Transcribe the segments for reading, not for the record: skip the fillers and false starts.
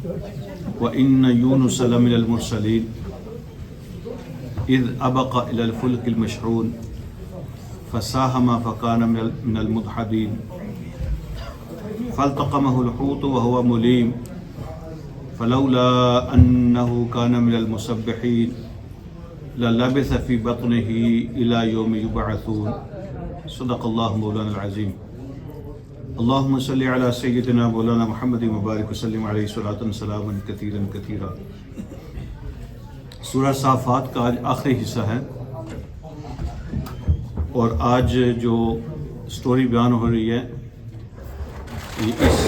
وَإِنَّ يُونُسَ لَمِنَ الْمُرْسَلِينَ إِذْ أَبَقَ إِلَى الْفُلْكِ الْمَشْحُونِ فَسَاهَمَ فَكَانَ مِنَ الْمُدْحَضِينَ فَالْتَقَمَهُ الْحُوتُ وَهُوَ مُلِيمٌ فَلَوْلَا أَنَّهُ كَانَ مِنَ الْمُسَبِّحِينَ لَلَبِثَ فِي بَطْنِهِ إِلَى يَوْمِ يُبْعَثُونَ صدق اللہ مولانا العظیم۔ اللہم صلی علی سیدنا مولانا محمد مبارک وسلم علیہ صلاۃ سلاما کثیرا کثیرا۔ سورہ صافات کا آج آخری حصہ ہے، اور آج جو سٹوری بیان ہو رہی ہے یہ اس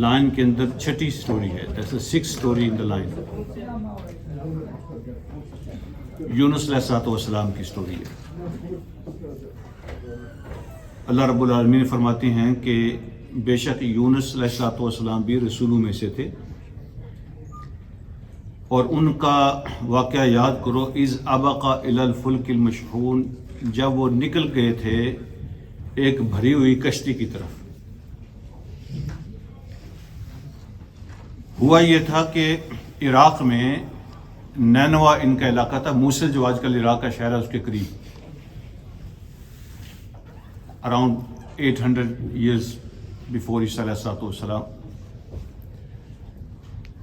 لائن کے اندر چھٹی سٹوری ہے، that's the sixth story in the line۔ یونس علیہ السلام کی سٹوری ہے۔ اللہ رب العالمین فرماتے ہیں کہ بے شک یونس علیہ السلام بھی رسولوں میں سے تھے، اور ان کا واقعہ یاد کرو، اذ ابقا الی الفلک المشحون، جب وہ نکل گئے تھے ایک بھری ہوئی کشتی کی طرف۔ ہوا یہ تھا کہ عراق میں نینوا ان کا علاقہ تھا، موصل جو آج کل عراق کا شہر ہے اس کے قریب، اراؤنڈ 800 years before عیسیٰ علیہ السلام۔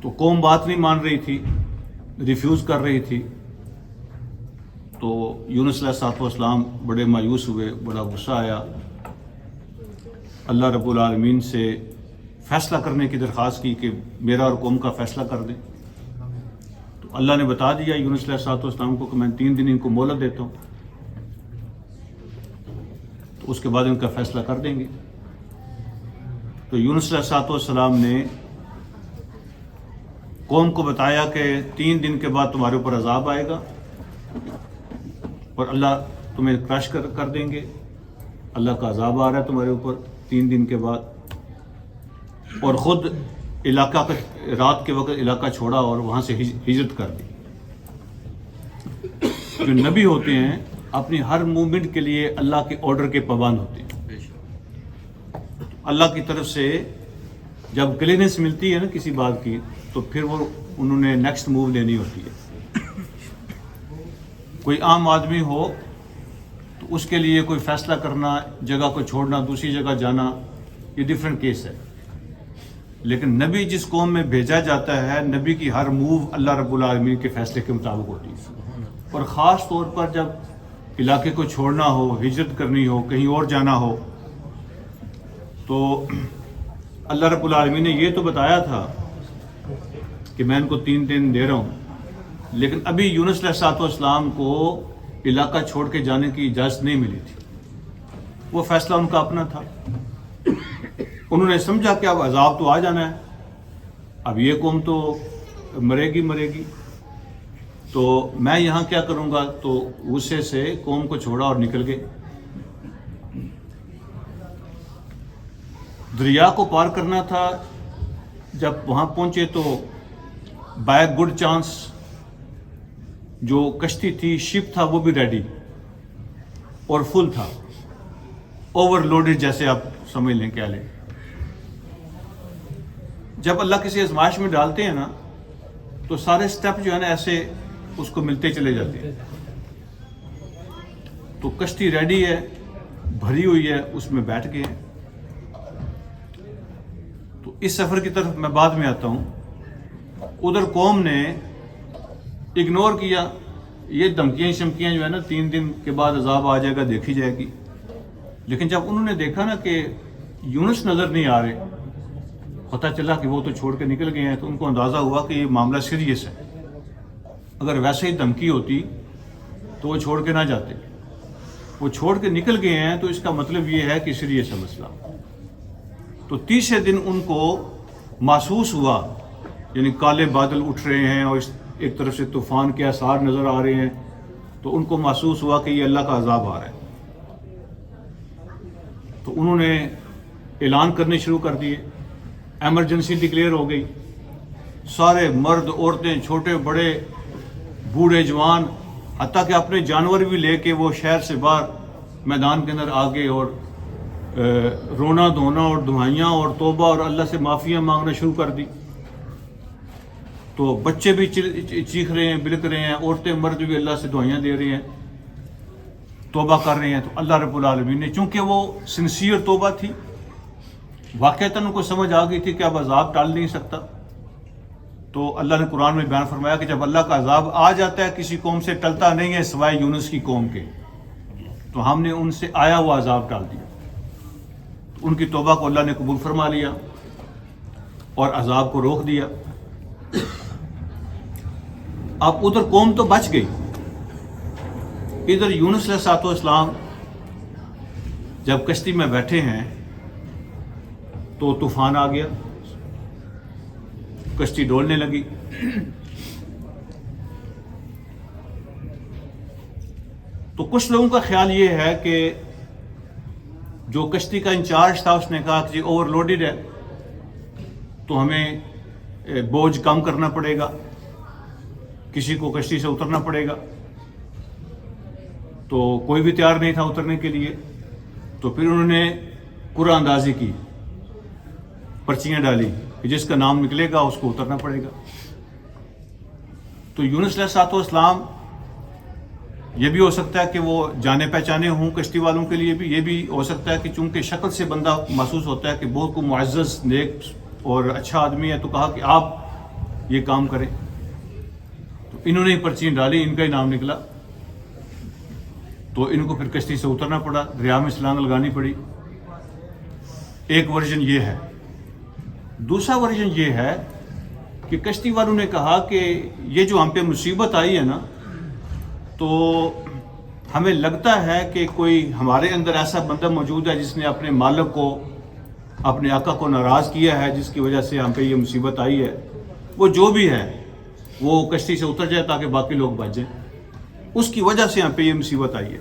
تو قوم بات نہیں مان رہی تھی، ریفیوز کر رہی تھی، تو یونس علیہ السلام بڑے مایوس ہوئے، بڑا غصہ آیا، اللہ رب العالمین سے فیصلہ کرنے کی درخواست کی کہ میرا اور قوم کا فیصلہ کر دیں۔ تو اللہ نے بتا دیا یونس علیہ السلام کو کہ میں 3 دن ان کو مہلت دیتا ہوں، تو اس کے بعد ان کا فیصلہ کر دیں گے۔ تو یونس علیہ السلام نے قوم کو بتایا کہ 3 دن کے بعد تمہارے اوپر عذاب آئے گا، اور اللہ تمہیں کرش کر دیں گے، اللہ کا عذاب آ رہا ہے تمہارے اوپر 3 دن کے بعد۔ اور خود علاقہ رات کے وقت علاقہ چھوڑا اور وہاں سے ہجرت کر دی۔ جو نبی ہوتے ہیں اپنی ہر موومنٹ کے لیے اللہ کے آرڈر کے پابند ہوتے ہیں۔ اللہ کی طرف سے جب کلیئرنس ملتی ہے نا کسی بات کی، تو پھر وہ انہوں نے نیکسٹ موو لینی ہوتی ہے۔ کوئی عام آدمی ہو تو اس کے لیے کوئی فیصلہ کرنا، جگہ کو چھوڑنا، دوسری جگہ جانا، یہ ڈیفرنٹ کیس ہے۔ لیکن نبی جس قوم میں بھیجا جاتا ہے، نبی کی ہر موو اللہ رب العالمین کے فیصلے کے مطابق ہوتی ہے۔ اور خاص طور پر جب علاقے کو چھوڑنا ہو، ہجرت کرنی ہو، کہیں اور جانا ہو، تو اللہ رب العالمین نے یہ تو بتایا تھا کہ میں ان کو 3 دن دے رہا ہوں، لیکن ابھی یونس علیہ السلام کو علاقہ چھوڑ کے جانے کی اجازت نہیں ملی تھی، وہ فیصلہ ان کا اپنا تھا۔ انہوں نے سمجھا کہ اب عذاب تو آ جانا ہے، اب یہ قوم تو مرے گی، تو میں یہاں کیا کروں گا؟ تو غصے سے قوم کو چھوڑا اور نکل گئے۔ دریا کو پار کرنا تھا، جب وہاں پہنچے تو بائی گڈ چانس جو کشتی تھی، شپ تھا، وہ بھی ریڈی اور فل تھا، اوور لوڈڈ جیسے آپ سمجھ لیں کیا لیں۔ جب اللہ کسی آزمائش میں ڈالتے ہیں نا، تو سارے سٹیپ جو ہے نا ایسے اس کو ملتے چلے جاتے ہیں۔ تو کشتی ریڈی ہے، بھری ہوئی ہے، اس میں بیٹھ گئے ہیں۔ تو اس سفر کی طرف میں بعد میں آتا ہوں۔ ادھر قوم نے اگنور کیا، یہ دھمکیاں شمکیاں جو ہے نا 3 دن کے بعد عذاب آ جائے گا، دیکھی جائے گی۔ لیکن جب انہوں نے دیکھا نا کہ یونس نظر نہیں آ رہے، پتہ چلا کہ وہ تو چھوڑ کے نکل گئے ہیں، تو ان کو اندازہ ہوا کہ یہ معاملہ سیریس ہے۔ اگر ویسے ہی دھمکی ہوتی تو وہ چھوڑ کے نہ جاتے، وہ چھوڑ کے نکل گئے ہیں، تو اس کا مطلب یہ ہے کہ سیریس ہے مسئلہ۔ تو 30 دن ان کو محسوس ہوا، یعنی کالے بادل اٹھ رہے ہیں اور ایک طرف سے طوفان کے آثار نظر آ رہے ہیں، تو ان کو محسوس ہوا کہ یہ اللہ کا عذاب آ رہا ہے۔ تو انہوں نے اعلان کرنے شروع کر دیے، ایمرجنسی ڈکلیئر ہو گئی۔ سارے مرد، عورتیں، چھوٹے بڑے، بوڑھے جوان، حتیٰ کہ اپنے جانور بھی لے کے وہ شہر سے باہر میدان کے اندر آ گئے، اور رونا دھونا اور دعائیاں اور توبہ اور اللہ سے معافیاں مانگنا شروع کر دی۔ تو بچے بھی چیخ رہے ہیں، بلک رہے ہیں، عورتیں مرد بھی اللہ سے دعائیاں دے رہے ہیں، توبہ کر رہے ہیں. تو اللہ رب العالمین نے چونکہ وہ سنسیئر توبہ تھی، واقعتاً ان کو سمجھ آ گئی تھی کہ اب عذاب ٹال نہیں سکتا، تو اللہ نے قرآن میں بیان فرمایا کہ جب اللہ کا عذاب آ جاتا ہے کسی قوم سے ٹلتا نہیں ہے سوائے یونس کی قوم کے، تو ہم نے ان سے آیا ہوا عذاب ٹال دیا. ان کی توبہ کو اللہ نے قبول فرما لیا اور عذاب کو روک دیا. اب ادھر قوم تو بچ گئی، ادھر یونس علیہ السلام جب کشتی میں بیٹھے ہیں تو طوفان آ گیا، کشتی ڈولنے لگی. تو کچھ لوگوں کا خیال یہ ہے کہ جو کشتی کا انچارج تھا اس نے کہا کہ اوور لوڈڈ ہے تو ہمیں بوجھ کم کرنا پڑے گا، کسی کو کشتی سے اترنا پڑے گا. تو کوئی بھی تیار نہیں تھا اترنے کے لیے، تو پھر انہوں نے قرعہ اندازی کی، پرچیاں ڈالی کہ جس کا نام نکلے گا اس کو اترنا پڑے گا. تو یونس علیہ السلام یہ بھی ہو سکتا ہے کہ وہ جانے پہچانے ہوں کشتی والوں کے لیے بھی، یہ بھی ہو سکتا ہے کہ چونکہ شکل سے بندہ محسوس ہوتا ہے کہ بہت کو معزز نیک اور اچھا آدمی ہے، تو کہا کہ آپ یہ کام کریں. تو انہوں نے پرچیاں ڈالی، ان کا ہی نام نکلا، تو ان کو پھر کشتی سے اترنا پڑا، دریا میں چھلانگ لگانی پڑی. ایک ورژن یہ ہے. دوسرا ورژن یہ ہے کہ کشتی والوں نے کہا کہ یہ جو ہم پہ مصیبت آئی ہے نا، تو ہمیں لگتا ہے کہ کوئی ہمارے اندر ایسا بندہ موجود ہے جس نے اپنے مالک کو، اپنے آقا کو ناراض کیا ہے، جس کی وجہ سے ہم پہ یہ مصیبت آئی ہے. وہ جو بھی ہے وہ کشتی سے اتر جائے تاکہ باقی لوگ بچ جائیں، اس کی وجہ سے ہم پہ یہ مصیبت آئی ہے.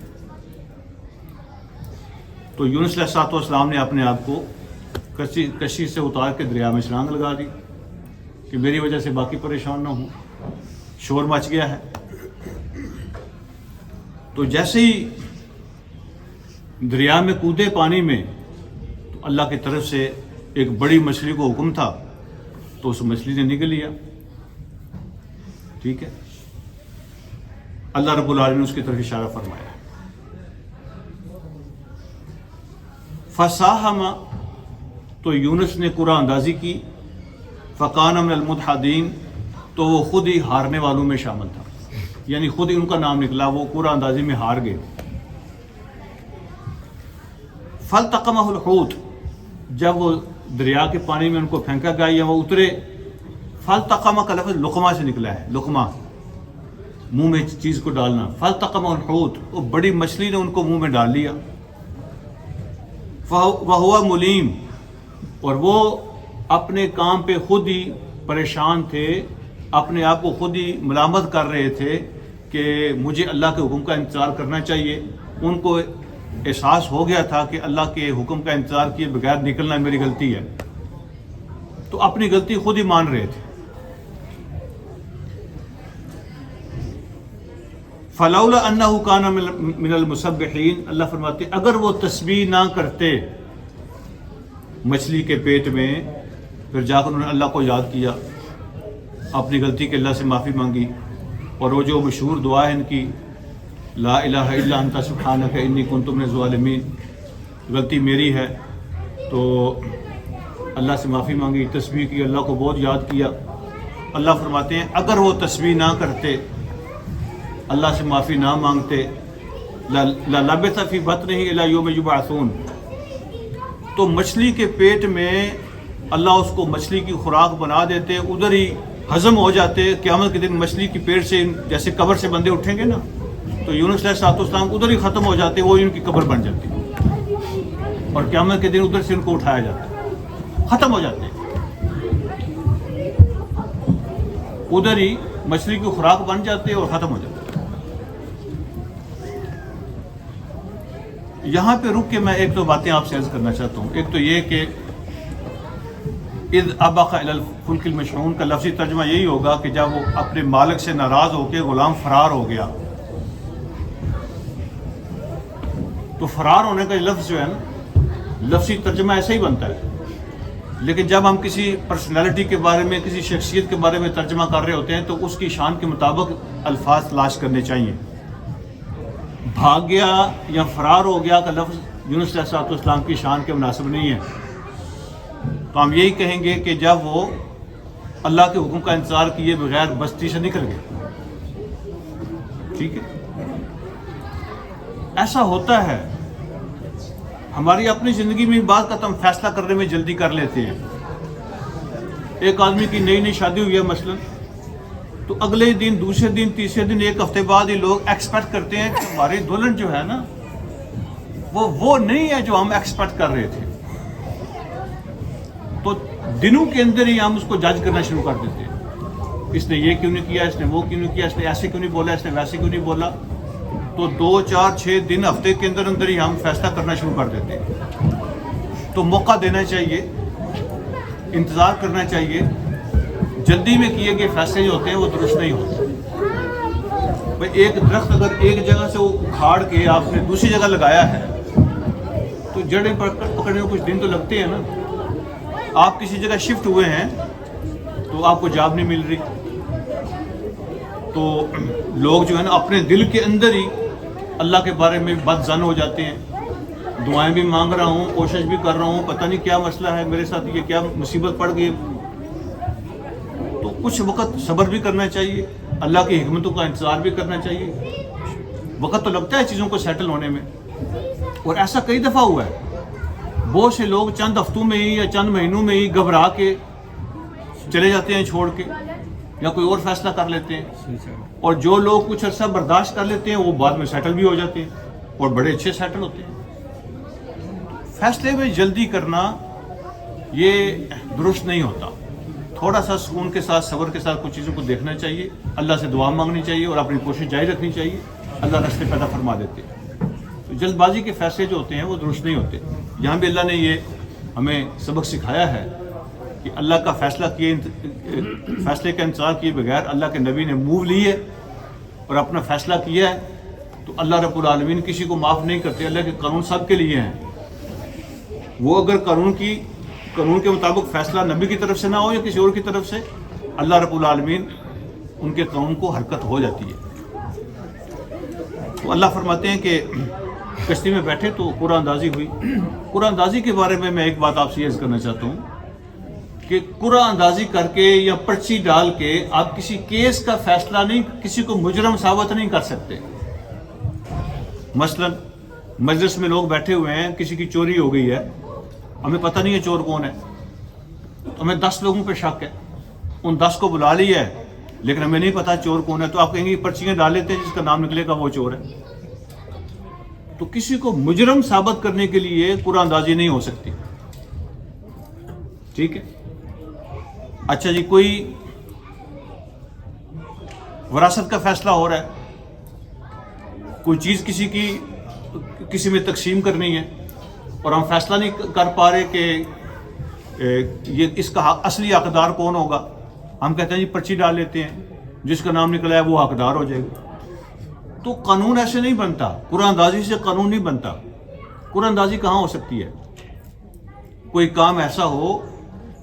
تو یونس علیہ السلام نے اپنے آپ کو کشتی سے اتار کے دریا میں چھلانگ لگا دی کہ میری وجہ سے باقی پریشان نہ ہوں. شور مچ گیا ہے. تو جیسے ہی دریا میں کودے پانی میں، تو اللہ کی طرف سے ایک بڑی مچھلی کو حکم تھا، تو اس مچھلی نے نگل لیا. ٹھیک ہے، اللہ رب العالمین نے اس کی طرف اشارہ فرمایا. فساہم، تو یونس نے قرعہ اندازی کی، فکان من المدحدین، تو وہ خود ہی ہارنے والوں میں شامل تھا، یعنی خود ہی ان کا نام نکلا، وہ قرعہ اندازی میں ہار گئے. فالتقمہ الحوت، جب وہ دریا کے پانی میں ان کو پھینکا گیا یا وہ اترے، فالتقمہ کا لفظ لقمہ سے نکلا ہے، لقمہ منہ میں چیز کو ڈالنا. فالتقمہ الحوت، وہ بڑی مچھلی نے ان کو منہ میں ڈال لیا. وہو ملیم، اور وہ اپنے کام پہ خود ہی پریشان تھے، اپنے آپ کو خود ہی ملامت کر رہے تھے کہ مجھے اللہ کے حکم کا انتظار کرنا چاہیے. ان کو احساس ہو گیا تھا کہ اللہ کے حکم کا انتظار کیے بغیر نکلنا میری غلطی ہے، تو اپنی غلطی خود ہی مان رہے تھے. فلولا انہ کان من المسبحین، اللہ فرماتے اگر وہ تسبیح نہ کرتے مچھلی کے پیٹ میں، پھر جا کر انہوں نے اللہ کو یاد کیا، اپنی غلطی کے اللہ سے معافی مانگی، اور وہ جو مشہور دعا ہے ان کی، لا الہ الا انت سبحانک انی کنت من الظالمین، غلطی میری ہے، تو اللہ سے معافی مانگی، تسبیح کی، اللہ کو بہت یاد کیا. اللہ فرماتے ہیں اگر وہ تسبیح نہ کرتے، اللہ سے معافی نہ مانگتے، للبث فی بطنہ الی یوم یبعثون، تو مچھلی کے پیٹ میں اللہ اس کو مچھلی کی خوراک بنا دیتے، ادھر ہی ہضم ہو جاتے. قیامت کے دن مچھلی کی پیٹ سے جیسے قبر سے بندے اٹھیں گے نا، تو یونس علیہ السلام ادھر ہی ختم ہو جاتے، وہ ان کی قبر بن جاتی، اور قیامت کے دن ادھر سے ان کو اٹھایا جاتا، ختم ہو جاتے. ادھر ہی مچھلی کی خوراک بن جاتے اور ختم ہو جاتے. یہاں پہ رک کے میں ایک دو باتیں آپ سے عرض کرنا چاہتا ہوں. ایک تو یہ کہ اذ ابق الی الفلک المشحون کا لفظی ترجمہ یہی ہوگا کہ جب وہ اپنے مالک سے ناراض ہو کے غلام فرار ہو گیا، تو فرار ہونے کا لفظ جو ہے نا، لفظی ترجمہ ایسا ہی بنتا ہے لیکن جب ہم کسی پرسنالٹی کے بارے میں، کسی شخصیت کے بارے میں ترجمہ کر رہے ہوتے ہیں تو اس کی شان کے مطابق الفاظ تلاش کرنے چاہیے. بھاگ گیا یا فرار ہو گیا کا لفظ یونس علیہ السلام کی شان کے مناسب نہیں ہے. تو ہم یہی کہیں گے کہ جب وہ اللہ کے حکم کا انتظار کیے بغیر بستی سے نکل گئے. ٹھیک ہے، ایسا ہوتا ہے ہماری اپنی زندگی میں بعض کا ہم فیصلہ کرنے میں جلدی کر لیتے ہیں. ایک آدمی کی نئی شادی ہوئی ہے مثلا، تو اگلے دن، دوسرے دن، تیسرے دن، ایک ہفتے بعد یہ لوگ ایکسپیکٹ کرتے ہیں کہ ہماری دلہن جو ہے نا وہ نہیں ہے جو ہم ایکسپیکٹ کر رہے تھے. تو دنوں کے اندر ہی ہم اس کو جج کرنا شروع کر دیتے ہیں. اس نے یہ کیوں نہیں کیا، اس نے وہ کیوں نہیں کیا، اس نے ایسے کیوں نہیں بولا، اس نے ویسے کیوں نہیں بولا. تو 2 4 6 دن، ہفتے کے اندر ہی ہم فیصلہ کرنا شروع کر دیتے ہیں. تو موقع دینا چاہیے، انتظار کرنا چاہیے. جلدی میں کیے گئے فیصلے جو ہوتے ہیں وہ درست نہیں ہوتے. بھائی ایک درخت اگر ایک جگہ سے اکھاڑ کے آپ نے دوسری جگہ لگایا ہے تو جڑیں پکڑنے میں کچھ دن تو لگتے ہیں نا. آپ کسی جگہ شفٹ ہوئے ہیں تو آپ کو جاب نہیں مل رہی، تو لوگ جو ہے نا اپنے دل کے اندر ہی اللہ کے بارے میں بد ظن ہو جاتے ہیں. دعائیں بھی مانگ رہا ہوں، کوشش بھی کر رہا ہوں، پتہ نہیں کیا مسئلہ ہے میرے ساتھ، یہ کیا مصیبت پڑ گئی. تو کچھ وقت صبر بھی کرنا چاہیے، اللہ کی حکمتوں کا انتظار بھی کرنا چاہیے. وقت تو لگتا ہے چیزوں کو سیٹل ہونے میں، اور ایسا کئی دفعہ ہوا ہے. بہت سے لوگ چند ہفتوں میں ہی یا چند مہینوں میں ہی گھبرا کے چلے جاتے ہیں چھوڑ کے، یا کوئی اور فیصلہ کر لیتے ہیں. اور جو لوگ کچھ عرصہ برداشت کر لیتے ہیں وہ بعد میں سیٹل بھی ہو جاتے ہیں اور بڑے اچھے سیٹل ہوتے ہیں. فیصلے میں جلدی کرنا یہ درست نہیں ہوتا. تھوڑا سا سکون کے ساتھ، صبر کے ساتھ کچھ چیزوں کو دیکھنا چاہیے، اللہ سے دعا مانگنی چاہیے اور اپنی کوشش جاری رکھنی چاہیے. اللہ راستے پیدا فرما دیتے ہیں. تو جلد بازی کے فیصلے جو ہوتے ہیں وہ درست نہیں ہوتے. یہاں بھی اللہ نے یہ ہمیں سبق سکھایا ہے کہ اللہ کا فیصلے کا انتظار کیے بغیر اللہ کے نبی نے موو لی ہے اور اپنا فیصلہ کیا ہے. تو اللہ رب العالمین کسی کو معاف نہیں کرتے. اللہ کے قانون سب کے لیے ہیں. وہ اگر قانون کے مطابق فیصلہ نبی کی طرف سے نہ ہو یا کسی اور کی طرف سے، اللہ رب العالمین ان کے قانون کو حرکت ہو جاتی ہے. تو اللہ فرماتے ہیں کہ کشتی میں بیٹھے تو قرآن اندازی ہوئی. قرآن اندازی کے بارے میں ایک بات آپ سے عرض کرنا چاہتا ہوں کہ قرآن اندازی کر کے یا پرچی ڈال کے آپ کسی کیس کا فیصلہ نہیں، کسی کو مجرم ثابت نہیں کر سکتے. مثلا مجلس میں لوگ بیٹھے ہوئے ہیں، کسی کی چوری ہو گئی ہے، ہمیں پتہ نہیں ہے چور کون ہے، ہمیں 10 لوگوں پہ شک ہے، ان 10 کو بلا لیا ہے لیکن ہمیں نہیں پتا چور کون ہے. تو آپ کہیں گے پرچیاں ڈال لیتے ہیں، جس کا نام نکلے گا وہ چور ہے. تو کسی کو مجرم ثابت کرنے کے لیے قرآن اندازی نہیں ہو سکتی. ٹھیک ہے. اچھا جی، کوئی وراثت کا فیصلہ ہو رہا ہے، کوئی چیز کسی میں تقسیم کرنی ہے اور ہم فیصلہ نہیں کر پا رہے کہ یہ اس کا اصلی حقدار کون ہوگا. ہم کہتے ہیں جی پرچی ڈال لیتے ہیں، جس کا نام نکلا ہے وہ حقدار ہو جائے گا. تو قانون ایسے نہیں بنتا، قرآن اندازی سے قانون نہیں بنتا. قرآن اندازی کہاں ہو سکتی ہے؟ کوئی کام ایسا ہو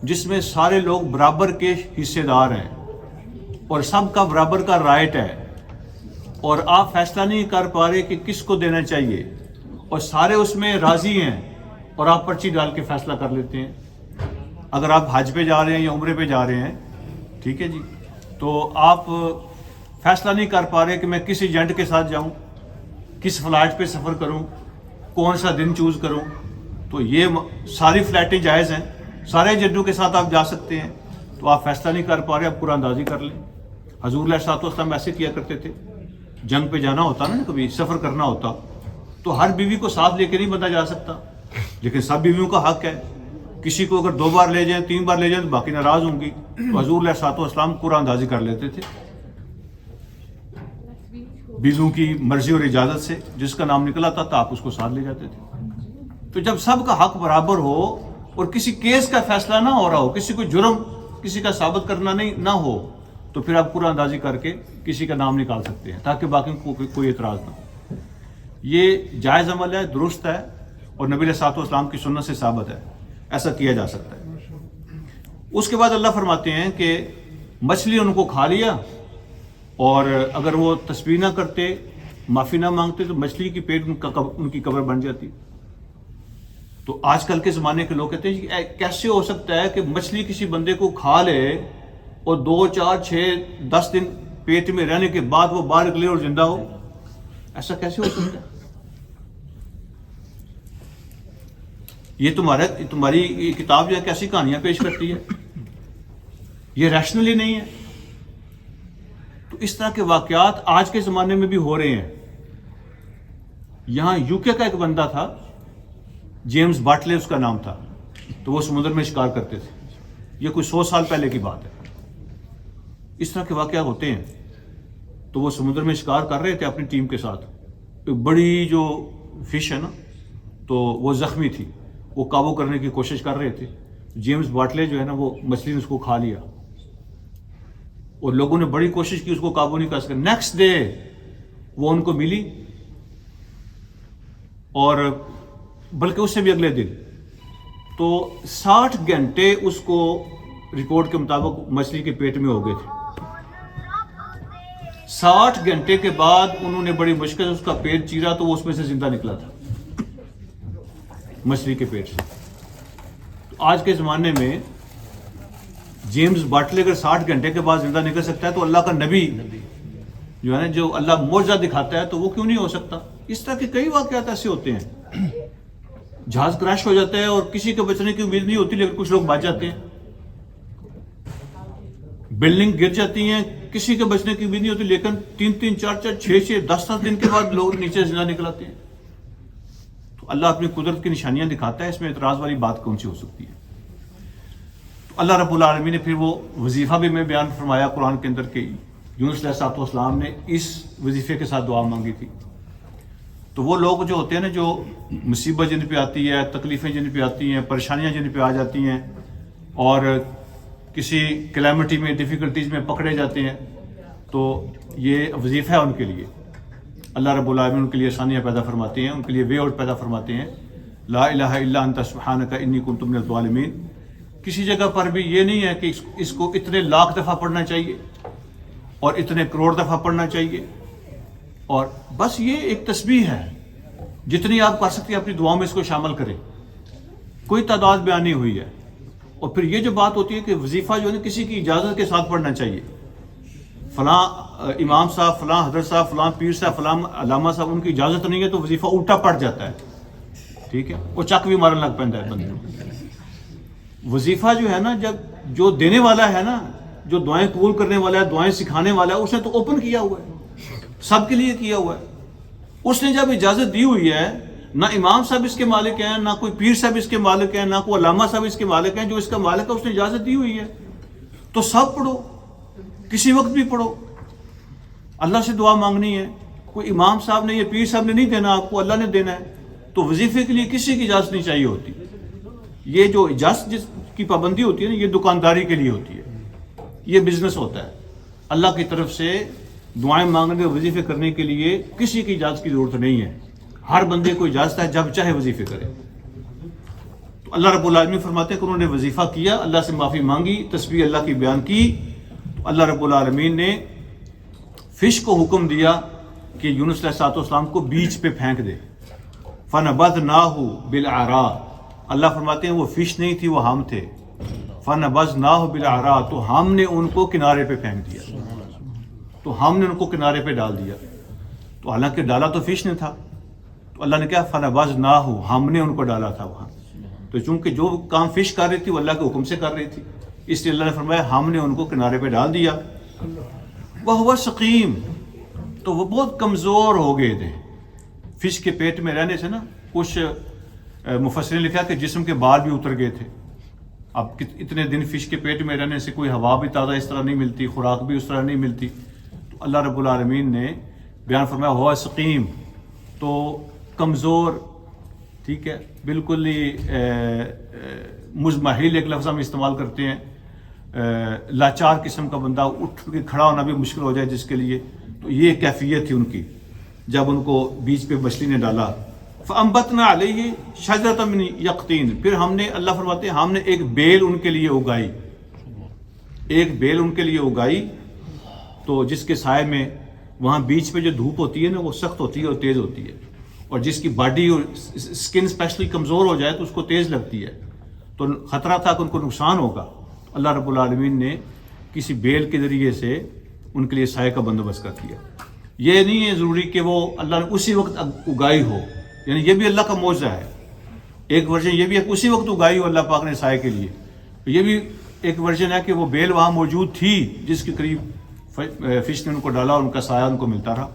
جس میں سارے لوگ برابر کے حصے دار ہیں اور سب کا برابر کا رائٹ ہے، اور آپ فیصلہ نہیں کر پا رہے کہ کس کو دینا چاہیے، اور سارے اس میں راضی ہیں اور آپ پرچی ڈال کے فیصلہ کر لیتے ہیں. اگر آپ حج پہ جا رہے ہیں یا عمرے پہ جا رہے ہیں، ٹھیک ہے جی، تو آپ فیصلہ نہیں کر پا رہے کہ میں کس ایجنٹ کے ساتھ جاؤں، کس فلائٹ پہ سفر کروں، کون سا دن چوز کروں. تو یہ ساری فلائٹیں جائز ہیں، سارے ایجنٹوں کے ساتھ آپ جا سکتے ہیں. تو آپ فیصلہ نہیں کر پا رہے، آپ قرآن اندازی کر لیں. حضور علیہ الصلوۃ والسلام ایسے کیا کرتے تھے. جنگ پہ جانا ہوتا نا، کبھی سفر کرنا ہوتا، تو ہر بیوی کو ساتھ لے کے نہیں بندہ جا سکتا، لیکن سب بیویوں کا حق ہے. کسی کو اگر 2 بار لے جائیں، 3 بار لے جائیں تو باقی ناراض ہوں گی. تو حضور علیہ الصلوۃ والسلام قرآن اندازی کر لیتے تھے بیویوں کی مرضی اور اجازت سے. جس کا نام نکلا تھا تو آپ اس کو ساتھ لے جاتے تھے. تو جب سب کا حق برابر ہو اور کسی کیس کا فیصلہ نہ ہو رہا ہو، کسی کو جرم کسی کا ثابت کرنا نہ ہو، تو پھر آپ قرآن اندازی کر کے کسی کا نام نکال سکتے ہیں تاکہ باقی کو کوئی اعتراض نہ ہو. یہ جائز عمل ہے، درست ہے، اور نبی علیہ الصلوۃ والسلام کی سنت سے ثابت ہے. ایسا کیا جا سکتا ہے. اس کے بعد اللہ فرماتے ہیں کہ مچھلی ان کو کھا لیا، اور اگر وہ تسبیح نہ کرتے، معافی نہ مانگتے، تو مچھلی کی پیٹ ان کی قبر بن جاتی۔ تو آج کل کے زمانے کے لوگ کہتے ہیں کہ کیسے ہو سکتا ہے کہ مچھلی کسی بندے کو کھا لے اور 2 4 6 10 دن پیٹ میں رہنے کے بعد وہ باہر نکلے اور زندہ ہو؟ ایسا کیسے ہو سکتا ہے؟ یہ تمہاری یہ کتاب جو ہے کیسی کہانیاں پیش کرتی ہے؟ یہ ریشنلی نہیں ہے۔ تو اس طرح کے واقعات آج کے زمانے میں بھی ہو رہے ہیں۔ یہاں یو کے کا ایک بندہ تھا، جیمز باٹلے اس کا نام تھا، تو وہ سمندر میں شکار کرتے تھے۔ یہ کوئی 100 سال پہلے کی بات ہے۔ اس طرح کے واقعات ہوتے ہیں۔ تو وہ سمندر میں شکار کر رہے تھے اپنی ٹیم کے ساتھ، ایک بڑی جو فش ہے نا، تو وہ زخمی تھی، وہ قابو کرنے کی کوشش کر رہے تھے۔ جیمز باٹلے جو ہے نا، وہ مچھلی نے اس کو کھا لیا، اور لوگوں نے بڑی کوشش کی، اس کو قابو نہیں کر سکے۔ نیکسٹ ڈے وہ ان کو ملی، اور بلکہ اس سے بھی اگلے دن، تو 60 گھنٹے اس کو رپورٹ کے مطابق مچھلی کے پیٹ میں ہو گئے تھے۔ 60 گھنٹے کے بعد انہوں نے بڑی مشکل سے اس کا پیٹ چیرا، تو وہ اس میں سے زندہ نکلا تھا، مچھلی کے پیٹ سے۔ تو آج کے زمانے میں جیمز باٹلے اگر 60 گھنٹے کے بعد زندہ نکل سکتا ہے، تو اللہ کا نبی جو ہے نا، جو اللہ معجزہ دکھاتا ہے، تو وہ کیوں نہیں ہو سکتا؟ اس طرح کے کئی واقعات ایسے ہوتے ہیں۔ جہاز کریش ہو جاتا ہے اور کسی کے بچنے کی امید نہیں ہوتی، لیکن کچھ لوگ بچ جاتے ہیں۔ بلڈنگ گر جاتی ہیں، کسی کے بچنے کی امید نہیں ہوتی، لیکن 3 4 6 10 دن کے بعد لوگ نیچے زندہ نکل آتے ہیں۔ تو اللہ اپنی قدرت کی نشانیاں دکھاتا ہے، اس میں اعتراض والی بات کون سی ہو سکتی ہے؟ تو اللہ رب العالمین نے پھر وہ وظیفہ بھی میں بیان فرمایا قرآن کے اندر کہ یونس علیہ السلام نے اس وظیفے کے ساتھ دعا مانگی تھی۔ تو وہ لوگ جو ہوتے ہیں نا، جو مصیبت جن پہ آتی ہے، تکلیفیں جن پہ آتی ہیں، پریشانیاں جن پہ آ جاتی ہیں، اور کسی کلیمٹی میں، ڈیفیکلٹیز میں پکڑے جاتے ہیں، تو یہ وظیفہ ہے ان کے لیے۔ اللہ رب العالمین ان کے لیے آسانیاں پیدا فرماتے ہیں، ان کے لیے وے آؤٹ پیدا فرماتے ہیں۔ لا الہ الا انت سبحانک انی کنت من الظالمین۔ کسی جگہ پر بھی یہ نہیں ہے کہ اس کو اتنے لاکھ دفعہ پڑھنا چاہیے اور اتنے کروڑ دفعہ پڑھنا چاہیے، اور بس یہ ایک تسبیح ہے، جتنی آپ کر سکتے ہیں اپنی دعاؤں میں اس کو شامل کریں، کوئی تعداد بیان نہیں ہوئی ہے۔ اور پھر یہ جو بات ہوتی ہے کہ وظیفہ جو ہے کسی کی اجازت کے ساتھ پڑھنا چاہیے، فلاں امام صاحب، فلاں حضرت صاحب، فلاں پیر صاحب، فلاں علامہ صاحب، ان کی اجازت نہیں ہے تو وظیفہ الٹا پڑ جاتا ہے، ٹھیک ہے، وہ چک بھی مارن لگ پہنتا ہے بندے۔ وظیفہ جو ہے نا، جب جو دینے والا ہے نا، جو دعائیں قبول کرنے والا ہے، دعائیں سکھانے والا ہے، اس نے تو اوپن کیا ہوا ہے، سب کے لیے کیا ہوا ہے۔ اس نے جب اجازت دی ہوئی ہے، نہ امام صاحب اس کے مالک ہیں، نہ کوئی پیر صاحب اس کے مالک ہیں، نہ کوئی علامہ صاحب اس کے مالک ہیں، جو اس کا مالک ہے اس نے اجازت دی ہوئی ہے، تو سب پڑھو، کسی وقت بھی پڑھو۔ اللہ سے دعا مانگنی ہے، کوئی امام صاحب نے یا پیر صاحب نے نہیں دینا آپ کو، اللہ نے دینا ہے، تو وظیفے کے لیے کسی کی اجازت نہیں چاہیے ہوتی۔ یہ جو اجازت جس کی پابندی ہوتی ہے نا، یہ دکانداری کے لیے ہوتی ہے، یہ بزنس ہوتا ہے۔ اللہ کی طرف سے دعائیں مانگنے کے وظیفے کرنے کے لیے کسی کی اجازت کی ضرورت نہیں ہے، ہر بندے کو اجازت ہے جب چاہے وظیفے کرے۔ تو اللہ رب العالمین فرماتے ہیں کہ انہوں نے وظیفہ کیا، اللہ سے معافی مانگی، تسبیح اللہ کی بیان کی، تو اللہ رب العالمین نے فش کو حکم دیا کہ یونس علیہ السلام کو بیچ پہ پھینک دے۔ فَنَبَذْنَاهُ بِالْعَرَاءِ، اللہ فرماتے ہیں وہ فش نہیں تھی، وہ ہم تھے۔ فَنَبَذْنَاهُ بِالْعَرَاءِ، تو ہم نے ان کو کنارے پہ پھینک دیا، تو ہم نے ان کو کنارے پہ ڈال دیا۔ تو حالانکہ ڈالا تو فش نے تھا، تو اللہ نے کہا فَنَبَذْنَاهُ، ہم نے ان کو ڈالا تھا وہاں۔ تو چونکہ جو کام فش کر رہی تھی وہ اللہ کے حکم سے کر رہی تھی، اس لیے اللہ نے فرمایا ہم نے ان کو کنارے پہ ڈال دیا۔ وَهُوَ سَقِيمٌ، تو وہ بہت کمزور ہو گئے تھے فش کے پیٹ میں رہنے سے نا۔ کچھ مفسرین نے لکھا کہ جسم کے بال بھی اتر گئے تھے۔ اب اتنے دن فش کے پیٹ میں رہنے سے کوئی ہوا بھی تازہ اس طرح نہیں ملتی، خوراک بھی اس طرح نہیں ملتی، تو اللہ رب العالمین نے بیان فرمایا ہوا سقیم، تو کمزور، ٹھیک ہے، بالکل ہی مزمحل ایک لفظ ہم استعمال کرتے ہیں، لاچار قسم کا بندہ، اٹھ کے کھڑا ہونا بھی مشکل ہو جائے جس کے لیے، تو یہ کیفیت تھی ان کی جب ان کو بیچ پہ مچھلی نے ڈالا۔ فَأَنبَتْنَا عَلَيْهِ شَجَرَةً مِّن يَقْطِينٍ، پھر ہم نے، اللہ فرماتے ہیں ہم نے ایک بیل ان کے لیے اگائی، ایک بیل ان کے لیے اگائی تو جس کے سائے میں وہاں بیچ پہ جو دھوپ ہوتی ہے نا وہ سخت ہوتی ہے اور تیز ہوتی ہے، اور جس کی باڈی اور اسکن اسپیشلی کمزور ہو جائے تو اس کو تیز لگتی ہے، تو خطرہ تھا کہ ان کو نقصان ہوگا۔ اللہ رب العالمین نے کسی بیل کے ذریعے سے ان کے لیے سائے کا بندوبست کر دیا۔ یہ نہیں ہے ضروری کہ وہ اللہ نے اسی وقت اگائی ہو، یعنی یہ بھی اللہ کا معجزہ ہے۔ ایک ورژن یہ بھی ہے کہ اسی وقت اگائی ہو اللہ پاک نے سائے کے لیے، یہ بھی ایک ورژن ہے کہ وہ بیل وہاں موجود تھی جس کے قریب فش نے ان کو ڈالا اور ان کا سایہ ان کو ملتا رہا۔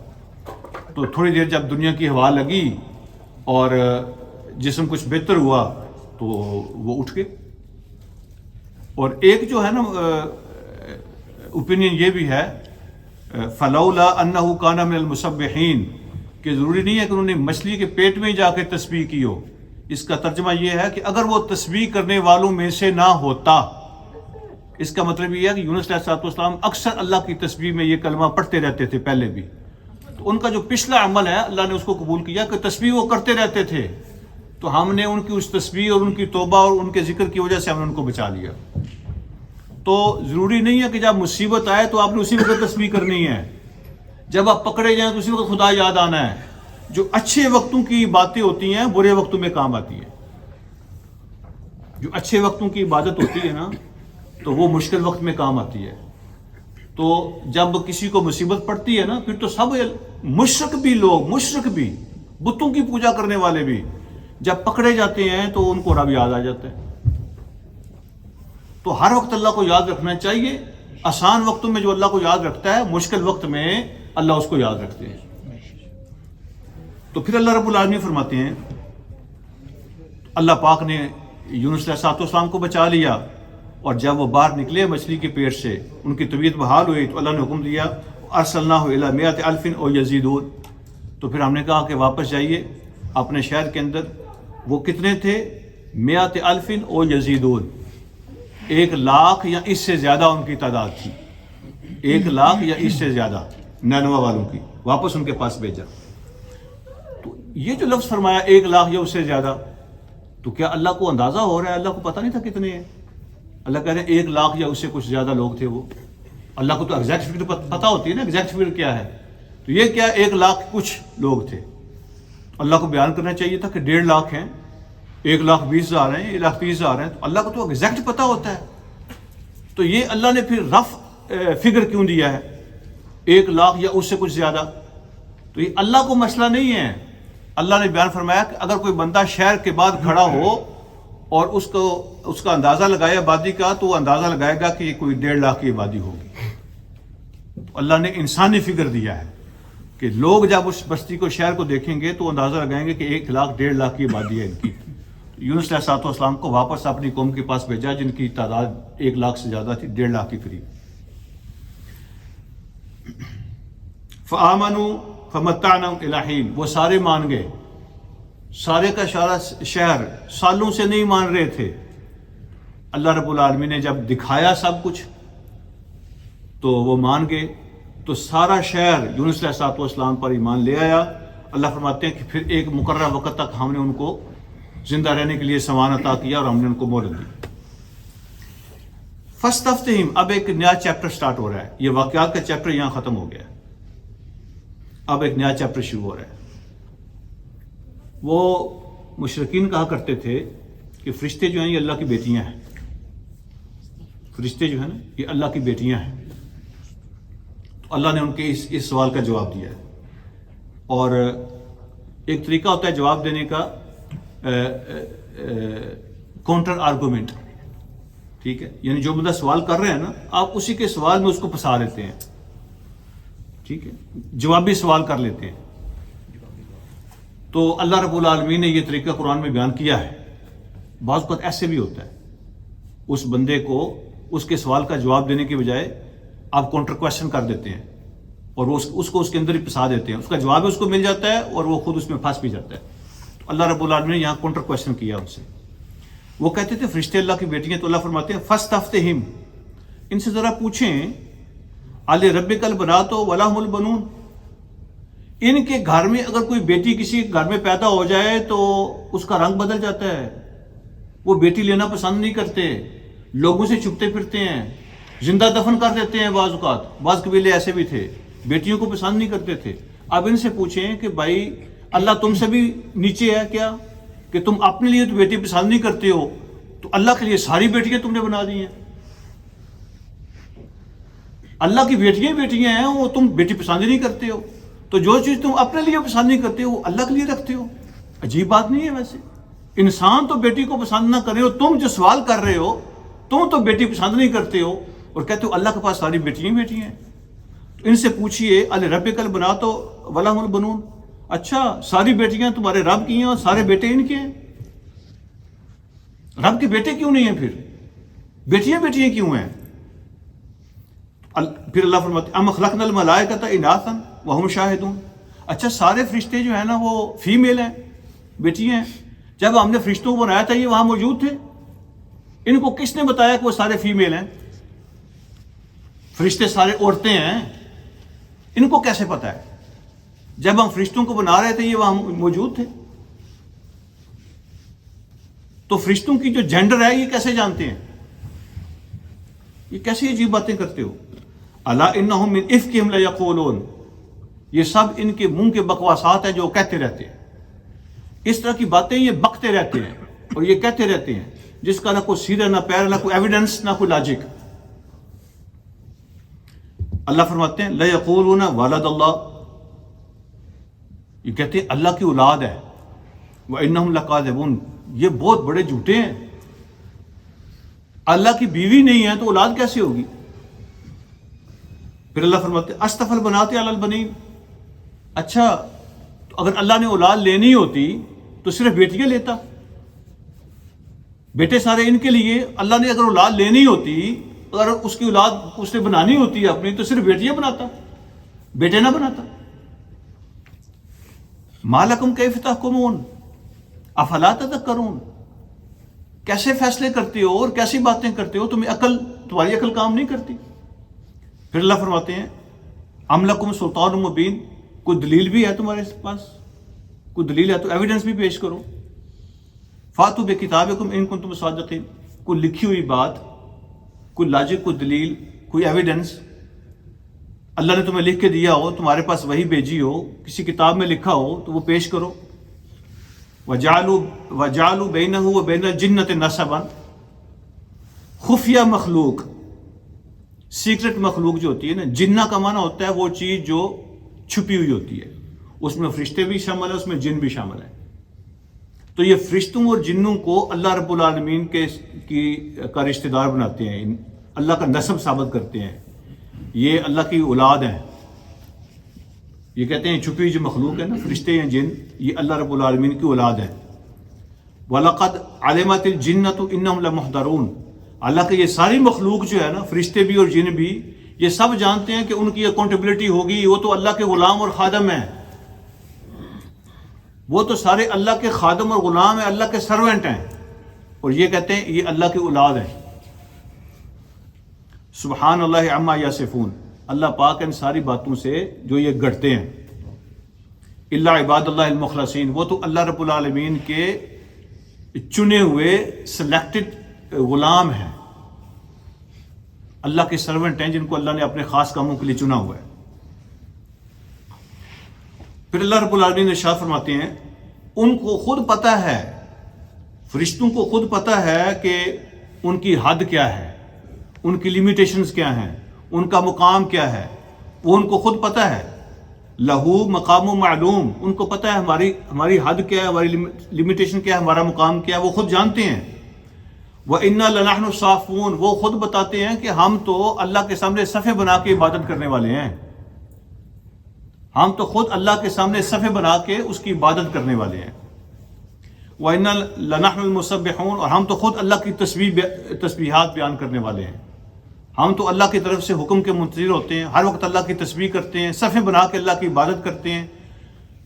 تو تھوڑی دیر جب دنیا کی ہوا لگی اور جسم کچھ بہتر ہوا تو وہ اٹھ گئے۔ اور ایک جو ہے نا اوپینین یہ بھی ہے فلولا انہ کان من المسبحین، کہ ضروری نہیں ہے کہ انہوں نے مچھلی کے پیٹ میں جا کے تسبیح کی ہو۔ اس کا ترجمہ یہ ہے کہ اگر وہ تسبیح کرنے والوں میں سے نہ ہوتا، اس کا مطلب یہ ہے کہ یونس علیہ السلام اکثر اللہ کی تسبیح میں یہ کلمہ پڑھتے رہتے تھے پہلے بھی، تو ان کا جو پچھلا عمل ہے اللہ نے اس کو قبول کیا کہ تسبیح وہ کرتے رہتے تھے، تو ہم نے ان کی اس تسبیح اور ان کی توبہ اور ان کے ذکر کی وجہ سے ہم نے ان کو بچا لیا۔ تو ضروری نہیں ہے کہ جب مصیبت آئے تو آپ نے اسی وقت تسبیح کرنی ہے، جب آپ پکڑے جائیں تو اسی وقت خدا یاد آنا ہے۔ جو اچھے وقتوں کی باتیں ہوتی ہیں برے وقتوں میں کام آتی ہے۔ جو اچھے وقتوں کی عبادت ہوتی ہے نا تو وہ مشکل وقت میں کام آتی ہے۔ تو جب کسی کو مصیبت پڑتی ہے نا پھر تو سب مشرک بھی لوگ، مشرک بھی، بتوں کی پوجا کرنے والے بھی جب پکڑے جاتے ہیں تو ان کو رب یاد آ جاتا ہے۔ تو ہر وقت اللہ کو یاد رکھنا چاہیے۔ آسان وقتوں میں جو اللہ کو یاد رکھتا ہے مشکل وقت میں اللہ اس کو یاد رکھتے ہیں۔ تو پھر اللہ رب العالمین فرماتے ہیں اللہ پاک نے یونس علیہ السلام کو بچا لیا، اور جب وہ باہر نکلے مچھلی کے پیٹ سے ان کی طبیعت بحال ہوئی تو اللہ نے حکم دیا ارسلناہ الی مئۃ الف او یزیدون، تو پھر ہم نے کہا کہ واپس جائیے اپنے شہر کے اندر۔ وہ کتنے تھے؟ مئۃ الف او یزیدون، 1,00,000 یا اس سے زیادہ ان کی تعداد تھی، 1,00,000 یا اس سے زیادہ نینوا والوں کی، واپس ان کے پاس بھیجا۔ تو یہ جو لفظ فرمایا 1,00,000 یا اس سے زیادہ، تو کیا اللہ کو اندازہ ہو رہا ہے؟ اللہ کو پتہ نہیں تھا کتنے ہیں؟ اللہ کہہ رہے ہیں 1,00,000 یا اس سے کچھ زیادہ لوگ تھے وہ۔ اللہ کو تو ایگزیکٹ فگر پتہ ہوتی ہے نا، ایگزیکٹ فگر کیا ہے، تو یہ کیا 1,00,000 کچھ لوگ تھے۔ اللہ کو بیان کرنا چاہیے تھا کہ 1,50,000 ہیں، 1,20,000 ہیں، 1,30,000 ہیں، تو اللہ کو تو ایگزیکٹ پتہ ہوتا ہے۔ تو یہ اللہ نے پھر رف فگر کیوں دیا ہے 1,00,000 یا اس سے کچھ زیادہ؟ تو یہ اللہ کو مسئلہ نہیں ہے۔ اللہ نے بیان فرمایا کہ اگر کوئی بندہ شہر کے بعد کھڑا ہو اور اس کا اندازہ لگائے آبادی کا، تو وہ اندازہ لگائے گا کہ یہ کوئی 1,50,000 کی آبادی ہوگی۔ تو اللہ نے انسانی فگر دیا ہے کہ لوگ جب اس بستی کو، شہر کو دیکھیں گے تو اندازہ لگائیں گے کہ 1,00,000 1,50,000 کی آبادی ہے ان کی۔ یونس علیہ السلام کو واپس اپنی قوم کے پاس بھیجا جن کی تعداد 1,00,000 سے زیادہ تھی، 1,50,000 کے قریب۔ فآمنوا فمتعناہم الی حین، وہ سارے مان گئے، سارے کا سارا شہر سالوں سے نہیں مان رہے تھے۔ اللہ رب العالمین نے جب دکھایا سب کچھ تو وہ مان گئے، تو سارا شہر یونس علیہ السلام پر ایمان لے آیا۔ اللہ فرماتے ہیں کہ پھر ایک مقررہ وقت تک ہم نے ان کو زندہ رہنے کے لیے سامان عطا کیا اور ہم نے ان کو مہلت دی۔ فاستفتہم، اب ایک نیا چیپٹر سٹارٹ ہو رہا ہے، یہ واقعات کا چیپٹر یہاں ختم ہو گیا ہے، اب ایک نیا چیپٹر شروع ہو رہا ہے۔ وہ مشرکین کہا کرتے تھے کہ فرشتے جو ہیں یہ اللہ کی بیٹیاں ہیں، فرشتے جو ہیں نا یہ اللہ کی بیٹیاں ہیں۔ تو اللہ نے ان کے اس سوال کا جواب دیا ہے، اور ایک طریقہ ہوتا ہے جواب دینے کا کاؤنٹر آرگومنٹ، ٹھیک ہے، یعنی جو بندہ سوال کر رہے ہیں نا آپ اسی کے سوال میں اس کو پھنسا لیتے ہیں، ٹھیک ہے، جوابی سوال کر لیتے ہیں۔ تو اللہ رب العالمین نے یہ طریقہ قرآن میں بیان کیا ہے۔ بعض وقت ایسے بھی ہوتا ہے، اس بندے کو اس کے سوال کا جواب دینے کی بجائے آپ کاؤنٹر کویشچن کر دیتے ہیں اور وہ اس کو اس کے اندر ہی پھنسا دیتے ہیں، اس کا جواب اس کو مل جاتا ہے اور وہ خود اس میں پھنس بھی جاتا ہے۔ تو اللہ رب العالمین نے یہاں کاؤنٹر کویشچن کیا ان سے۔ وہ کہتے تھے فرشتے اللہ کی بیٹی ہیں، تو اللہ فرماتے ہیں فاستفتہم، ان سے ذرا پوچھیں علی ربک البنات ولہم البنون، ان کے گھر میں اگر کوئی بیٹی کسی گھر میں پیدا ہو جائے تو اس کا رنگ بدل جاتا ہے، وہ بیٹی لینا پسند نہیں کرتے، لوگوں سے چھپتے پھرتے ہیں، زندہ دفن کر دیتے ہیں بعض اوقات. بعض قبیلے ایسے بھی تھے بیٹیوں کو پسند نہیں کرتے تھے. اب ان سے پوچھیں کہ بھائی اللہ تم سے بھی نیچے ہے کیا کہ تم اپنے لیے تو بیٹی پسند نہیں کرتے ہو, تو اللہ کے لیے ساری بیٹیاں تم نے بنا دی ہیں. اللہ کی بیٹیاں بیٹیاں ہیں, وہ تم بیٹی پسند ہی نہیں کرتے ہو, تو جو چیز تم اپنے لیے پسند نہیں کرتے ہو وہ اللہ کے لیے رکھتے ہو. عجیب بات نہیں ہے ویسے؟ انسان تو بیٹی کو پسند نہ کرے ہو, تم جو سوال کر رہے ہو تم تو بیٹی پسند نہیں کرتے ہو اور کہتے ہو اللہ کے پاس ساری بیٹیاں بیٹیاں ہیں. تو ان سے پوچھئے الرب کل بنا تو ولہم البنون, اچھا ساری بیٹیاں تمہارے رب کی ہیں اور سارے بیٹے ان کے ہیں, رب کے بیٹے کیوں نہیں ہیں, پھر بیٹیاں بیٹیاں کیوں ہیں؟ پھر اللہ فرماتے ام خلقنا الملائکۃ اناثا وہم شاہدون, اچھا سارے فرشتے جو ہیں نا وہ فیمیل ہیں, بیٹیاں ہیں. جب ہم نے فرشتوں کو بنایا تھا یہ وہاں موجود تھے, ان کو کس نے بتایا کہ وہ سارے فیمیل ہیں؟ فرشتے سارے عورتیں ہیں, ان کو کیسے پتا ہے؟ جب ہم فرشتوں کو بنا رہے تھے یہ وہاں موجود تھے. تو فرشتوں کی جو جینڈر ہے یہ کیسے جانتے ہیں؟ یہ کیسی عجیب باتیں کرتے ہو. الا انہم من افکہم لیقولون, یہ سب ان کے منہ کے بکواسات ہیں جو کہتے رہتے ہیں. اس طرح کی باتیں یہ بکتے رہتے ہیں اور یہ کہتے رہتے ہیں جس کا نہ کوئی سیرا نہ پیر, نہ کوئی ایویڈنس, نہ کوئی لاجک. اللہ فرماتے ہیں لیقولون ولد اللہ, یہ کہتے ہیں اللہ کی اولاد ہے. وانہم لکاذبون, یہ بہت بڑے جھوٹے ہیں. اللہ کی بیوی نہیں ہے تو اولاد کیسے ہوگی؟ پھر اللہ فرماتے ہیں اصطفى البنات علی البنین, اچھا تو اگر اللہ نے اولاد لینی ہوتی تو صرف بیٹیاں لیتا, بیٹے سارے ان کے لیے. اللہ نے اگر اولاد لینی ہوتی, اگر اس کی اولاد اس نے بنانی ہوتی اپنی, تو صرف بیٹیاں بناتا, بیٹے نہ بناتا. ما لکم کیف تحکمون افلا تذکرون, کیسے فیصلے کرتے ہو اور کیسی باتیں کرتے ہو, تمہاری عقل کام نہیں کرتی. پھر اللہ فرماتے ہیں ام لکم سلطان مبین, کوئی دلیل بھی ہے تمہارے پاس, کوئی دلیل ہے تو ایویڈنس بھی پیش کرو. فاتو بکتابکم ان کنتم صادقین, کوئی لکھی ہوئی بات, کوئی لاجک, کوئی دلیل, کوئی ایویڈنس اللہ نے تمہیں لکھ کے دیا ہو, تمہارے پاس وہی بھیجی ہو, کسی کتاب میں لکھا ہو تو وہ پیش کرو. وجعلوا بینہ وبین الجنۃ نسبا, خفیہ مخلوق, سیکرٹ مخلوق جو ہوتی ہے نا, جنہ کا معنی ہوتا ہے وہ چیز جو چھپی ہوئی ہوتی ہے, اس میں فرشتے بھی شامل ہیں, اس میں جن بھی شامل ہیں. تو یہ فرشتوں اور جنوں کو اللہ رب العالمین کا رشتہ دار بناتے ہیں, اللہ کا نسب ثابت کرتے ہیں, یہ اللہ کی اولاد ہیں. یہ کہتے ہیں چھپی جو مخلوق ہے نا, فرشتے یا جن, یہ اللہ رب العالمین کی اولاد ہے. وَلَقَدْ عَلِمَتِ الْجِنَّةُ إِنَّهُمْ لَمُحْضَرُونَ, اللہ کے یہ ساری مخلوق جو ہے نا, فرشتے بھی اور جن بھی, یہ سب جانتے ہیں کہ ان کی اکاؤنٹیبلٹی ہوگی, وہ تو اللہ کے غلام اور خادم ہیں, وہ تو سارے اللہ کے خادم اور غلام ہیں, اللہ کے سرونٹ ہیں, اور یہ کہتے ہیں یہ اللہ کی اولاد ہیں. سبحان اللہ عما یصفون, اللہ پاک ان ساری باتوں سے جو یہ گڑتے ہیں. الا عباد اللہ المخلصین, وہ تو اللہ رب العالمین کے چنے ہوئے سلیکٹڈ غلام ہیں, اللہ کے سرونٹ ہیں جن کو اللہ نے اپنے خاص کاموں کے لیے چنا ہوا ہے. پھر اللہ رب العالمین ارشاد فرماتے ہیں ان کو خود پتہ ہے, فرشتوں کو خود پتہ ہے کہ ان کی حد کیا ہے, ان کی لیمیٹیشنز کیا ہیں, ان کا مقام کیا ہے, وہ ان کو خود پتہ ہے. لہو مقام معلوم, ان کو پتہ ہے ہماری حد کیا ہے, ہماری لیمیٹیشن کیا ہے, ہمارا مقام کیا ہے, وہ خود جانتے ہیں. وَإِنَّا لَنَحْنُ الصَّافُونَ, وہ خود بتاتے ہیں کہ ہم تو اللہ کے سامنے صفے بنا کے عبادت کرنے والے ہیں, ہم تو خود اللہ کے سامنے صفے بنا کے اس کی عبادت کرنے والے ہیں. وَإِنَّا لَنَحْنُ الْمُسَبِّحُونَ, اور ہم تو خود اللہ کی تسبیحات بیان کرنے والے ہیں, ہم تو اللہ کی طرف سے حکم کے منتظر ہوتے ہیں, ہر وقت اللہ کی تسبیح کرتے ہیں, صفے بنا کے اللہ کی عبادت کرتے ہیں.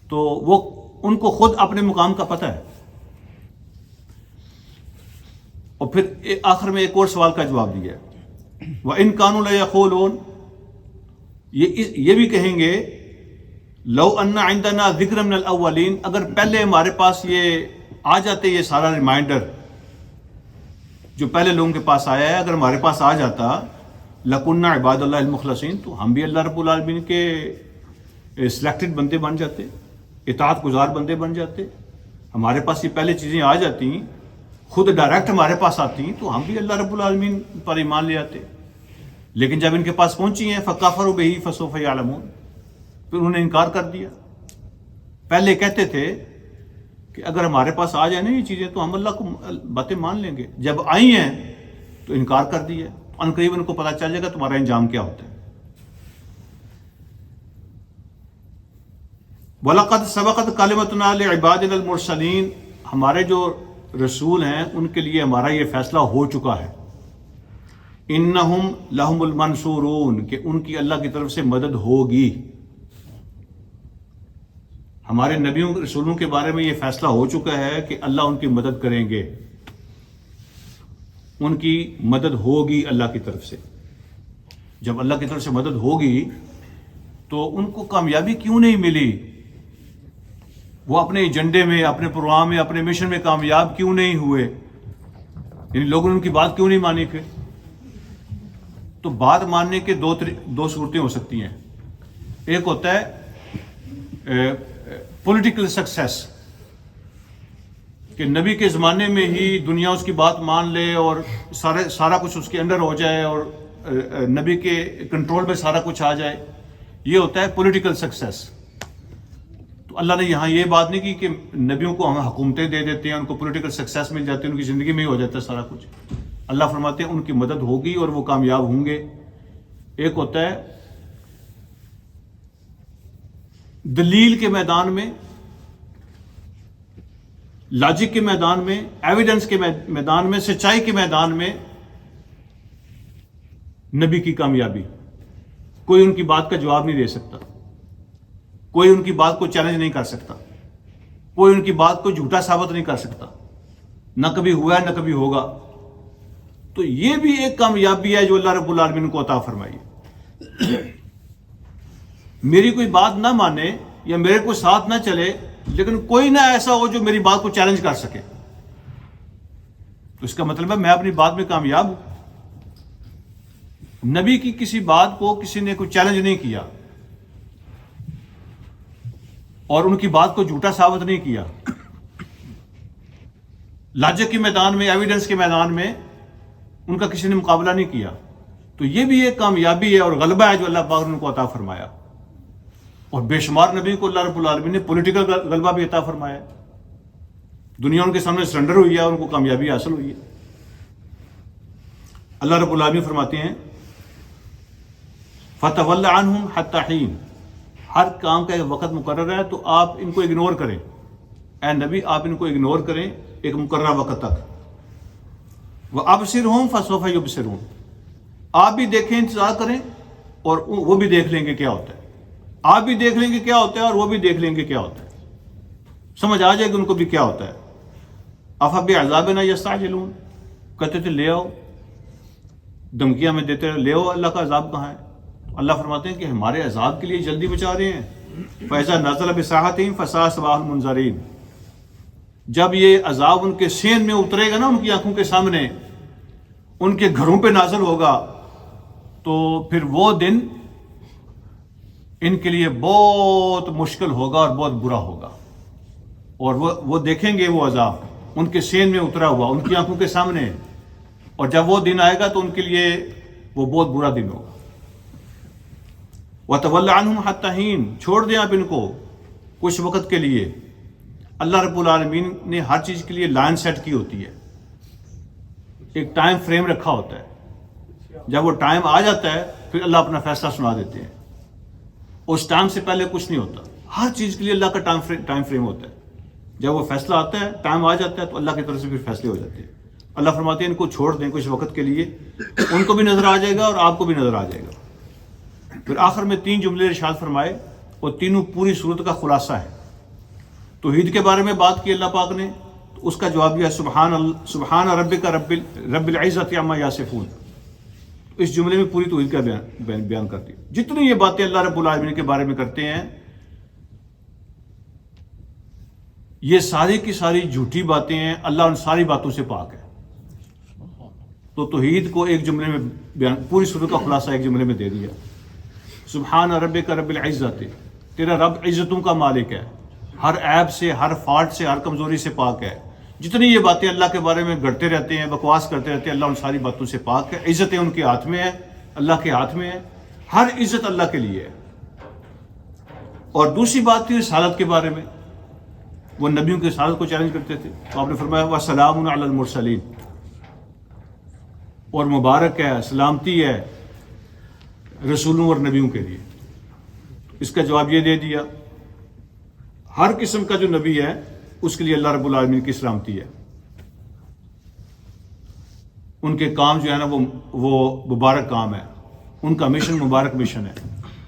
تو وہ ان کو خود اپنے مقام کا پتہ ہے. اور پھر آخر میں ایک اور سوال کا جواب دیا ہے, وَإِن كَانُوا لَيَقُولُونَ, یہ بھی کہیں گے لو ان عندنا ذکر من الاولین, اگر پہلے ہمارے پاس یہ آ جاتے, یہ سارا ریمائنڈر جو پہلے لوگوں کے پاس آیا ہے, اگر ہمارے پاس آ جاتا, لَكُنَّا عِبَادَ اللَّهِ الْمُخْلَصِينَ، تو ہم بھی اللہ رب العالمین کے سلیکٹڈ بندے بن جاتے، اطاعت گزار بندے بن جاتے. ہمارے پاس یہ پہلے چیزیں آ جاتی ہیں، خود ڈائریکٹ ہمارے پاس آتی ہیں، تو ہم بھی اللہ رب العالمین پر ایمان لے آتے. لیکن جب ان کے پاس پہنچی ہیں فَكَفَرُوا بِهِ فَسَوْفَ يَعْلَمُونَ، پھر انہوں نے انکار کر دیا. پہلے کہتے تھے کہ اگر ہمارے پاس آ جائیں نا یہ چیزیں تو ہم اللہ کو باتیں مان لیں گے، جب آئی ہیں تو انکار کر دیا. ان قریب ان کو پتہ چل جائے گا تمہارا انجام کیا ہوتا ہے. وَلَقَدْ سَبَقَتْ كَلِمَتُنَا لِعِبَادِنَا الْمُرْسَلِينَ، ہمارے جو رسول ہیں ان کے لیے ہمارا یہ فیصلہ ہو چکا ہے. اِنَّهُمْ لَهُمُ الْمَنْصُورُونَ، کہ ان کی اللہ کی طرف سے مدد ہوگی. ہمارے نبیوں رسولوں کے بارے میں یہ فیصلہ ہو چکا ہے کہ اللہ ان کی مدد کریں گے، ان کی مدد ہوگی اللہ کی طرف سے. جب اللہ کی طرف سے مدد ہوگی تو ان کو کامیابی کیوں نہیں ملی؟ وہ اپنے ایجنڈے میں، اپنے پروگرام میں، اپنے مشن میں کامیاب کیوں نہیں ہوئے؟ یعنی لوگوں نے ان کی بات کیوں نہیں مانی؟ پھر تو بات ماننے کے دو صورتیں ہو سکتی ہیں. ایک ہوتا ہے پولیٹیکل سکسیس، کہ نبی کے زمانے میں ہی دنیا اس کی بات مان لے اور سارا کچھ اس کے انڈر ہو جائے اور نبی کے کنٹرول میں سارا کچھ آ جائے. یہ ہوتا ہے پولیٹیکل سکسیس. تو اللہ نے یہاں یہ بات نہیں کی کہ نبیوں کو ہم حکومتیں دے دیتے ہیں، ان کو پولیٹیکل سکسیس مل جاتی ہے، ان کی زندگی میں ہی ہو جاتا ہے سارا کچھ. اللہ فرماتے ہیں ان کی مدد ہوگی اور وہ کامیاب ہوں گے. ایک ہوتا ہے دلیل کے میدان میں، لاجک کے میدان میں، ایویڈنس کے میدان میں، سچائی کے میدان میں نبی کی کامیابی. کوئی ان کی بات کا جواب نہیں دے سکتا، کوئی ان کی بات کو چیلنج نہیں کر سکتا، کوئی ان کی بات کو جھوٹا ثابت نہیں کر سکتا، نہ کبھی ہوا ہے نہ کبھی ہوگا. تو یہ بھی ایک کامیابی ہے جو اللہ رب العالمین کو عطا فرمائی. میری کوئی بات نہ مانے یا میرے کو ساتھ نہ چلے، لیکن کوئی نہ ایسا ہو جو میری بات کو چیلنج کر سکے، تو اس کا مطلب ہے میں اپنی بات میں کامیاب ہوں. نبی کی کسی بات کو کسی نے کوئی چیلنج نہیں کیا اور ان کی بات کو جھوٹا ثابت نہیں کیا. لاجک کے میدان میں، ایویڈنس کے میدان میں ان کا کسی نے مقابلہ نہیں کیا. تو یہ بھی ایک کامیابی ہے اور غلبہ ہے جو اللہ پاک نے ان کو عطا فرمایا. اور بے شمار نبی کو اللہ رب العالمین نے پولیٹیکل غلبہ بھی عطا فرمایا. دنیا ان کے سامنے سرنڈر ہوئی ہے اور ان کو کامیابی حاصل ہوئی ہے. اللہ رب العالمین فرماتے ہیں فَتَوَلَّ عَنْهُمْ حَتَّى حِينٍ، ہر کام کا ایک وقت مقرر ہے تو آپ ان کو اگنور کریں. اے نبی آپ ان کو اگنور کریں ایک مقررہ وقت تک. وَأَبْصِرْهُمْ فَسَوْفَ يُبْصِرُونَ، آپ بھی دیکھیں، انتظار کریں اور وہ بھی دیکھ لیں گے کیا ہوتا ہے. آپ بھی دیکھ لیں گے کیا ہوتا ہے اور وہ بھی دیکھ لیں گے کیا ہوتا ہے. سمجھ آ جائے گا ان کو بھی کیا ہوتا ہے. أَفَبِعَذَابِنَا يَسْتَعْجِلُونَ، کہتے تھے لے آؤ، دھمکیاں میں دیتے رہے، لے آؤ اللہ کا عذاب کہاں ہے. اللہ فرماتے ہیں کہ ہمارے عذاب کے لیے جلدی بچا رہے ہیں. فَإِذَا نَزَلَ بِسَاحَتِهِمْ فَسَاءَ صَبَاحُ الْمُنذَرِينَ، جب یہ عذاب ان کے سین میں اترے گا نا، ان کی آنکھوں کے سامنے، ان کے گھروں پہ نازل ہوگا، تو پھر وہ دن ان کے لیے بہت مشکل ہوگا اور بہت برا ہوگا. اور وہ دیکھیں گے وہ عذاب ان کے سین میں اترا ہوا ان کی آنکھوں کے سامنے، اور جب وہ دن آئے گا تو ان کے لیے وہ بہت برا دن ہوگا. وَتَوَلَّ عَنْهُمْ حَتَّى حِينٍ، چھوڑ دیں آپ ان کو کچھ وقت کے لیے. اللہ رب العالمین نے ہر چیز کے لیے لائن سیٹ کی ہوتی ہے، ایک ٹائم فریم رکھا ہوتا ہے. جب وہ ٹائم آ جاتا ہے پھر اللہ اپنا فیصلہ سنا دیتے ہیں. اس ٹائم سے پہلے کچھ نہیں ہوتا. ہر چیز کے لیے اللہ کا ٹائم فریم ہوتا ہے. جب وہ فیصلہ آتا ہے، ٹائم آ جاتا ہے، تو اللہ کی طرف سے پھر فیصلے ہو جاتے ہیں. اللہ فرماتے ہیں ان کو چھوڑ دیں کچھ وقت کے لیے، ان کو بھی نظر آ جائے گا اور آپ کو بھی نظر آ جائے گا. پھر آخر میں 3 جملے ارشاد فرمائے اور تینوں پوری صورت کا خلاصہ ہے. توحید کے بارے میں بات کی اللہ پاک نے، تو اس کا جواب دیا سبحان ربک رب العزت عما یصفون. اس جملے میں پوری توحید کا بیان کرتی ہے. جتنی یہ باتیں اللہ رب العالمین کے بارے میں کرتے ہیں، یہ ساری کی ساری جھوٹی باتیں ہیں. اللہ ان ساری باتوں سے پاک ہے. تو توحید کو ایک جملے میں بیان، پوری سورت کا خلاصہ ایک جملے میں دے دیا. سبحان ربک رب العزت، تیرا رب عزتوں کا مالک ہے، ہر عیب سے، ہر فالٹ سے، ہر کمزوری سے پاک ہے. جتنی یہ باتیں اللہ کے بارے میں گڑتے رہتے ہیں، بکواس کرتے رہتے ہیں، اللہ ان ساری باتوں سے پاک ہے. عزتیں ان کے ہاتھ میں ہے، اللہ کے ہاتھ میں ہے. ہر عزت اللہ کے لیے ہے. اور دوسری بات تھی رسالت کے بارے میں، وہ نبیوں کی رسالت کو چیلنج کرتے تھے. تو آپ نے فرمایا وَسَلَامٌ عَلَى الْمُرْسَلِينَ، اور مبارک ہے، سلامتی ہے رسولوں اور نبیوں کے لیے. اس کا جواب یہ دے دیا ہر قسم کا جو نبی ہے اس کے لیے اللہ رب العالمین کی سلامتی ہے. ان کے کام جو ہے نا وہ مبارک کام ہے، ان کا مشن مبارک مشن ہے،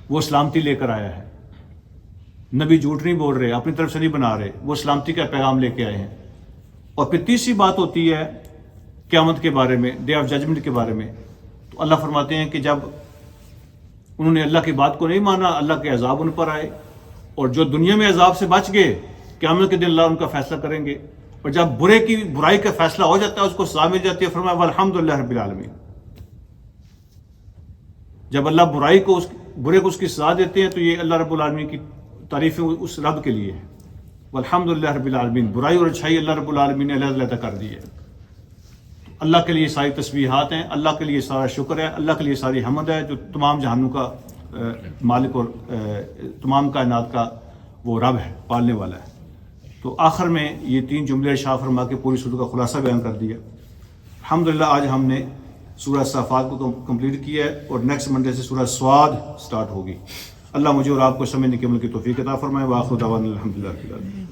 وہ سلامتی لے کر آیا ہے. نبی جھوٹ نہیں بول رہے، اپنی طرف سے نہیں بنا رہے، وہ سلامتی کا پیغام لے کے آئے ہیں. اور پھر تیسری بات ہوتی ہے قیامت کے بارے میں، ڈے آف ججمنٹ کے بارے میں. تو اللہ فرماتے ہیں کہ جب انہوں نے اللہ کی بات کو نہیں مانا، اللہ کے عذاب ان پر آئے، اور جو دنیا میں عذاب سے بچ گئے قیامت کے دن اللہ ان کا فیصلہ کریں گے. اور جب برائی کا فیصلہ ہو جاتا ہے، اس کو سزا مل جاتی ہے. فرمایا والحمدللہ رب العالمین. جب اللہ برے کو اس کی سزا دیتے ہیں تو یہ اللہ رب العالمین کی تعریفیں اس رب کے لیے ہے. والحمدللہ رب العالمین، برائی اور اچھائی اللہ رب العالمین نے علیحدہ کر دی ہے. اللہ کے لیے ساری تسبیحات ہیں، اللہ کے لیے سارا شکر ہے، اللہ کے لیے ساری حمد ہے، جو تمام جہانوں کا مالک اور تمام کائنات کا وہ رب ہے، پالنے والا ہے. تو آخر میں یہ 3 جملے ارشاد فرما کے پوری سورت کا خلاصہ بیان کر دیا. الحمدللہ آج ہم نے سورہ صافات کو کمپلیٹ کیا ہے، اور نیکسٹ منڈے سے سورہ صاد سٹارٹ ہوگی. اللہ مجھے اور آپ کو سمجھنے کی عمل کی توفیق عطا فرمائے. وآخر دعوانا الحمدللہ رب العالمین.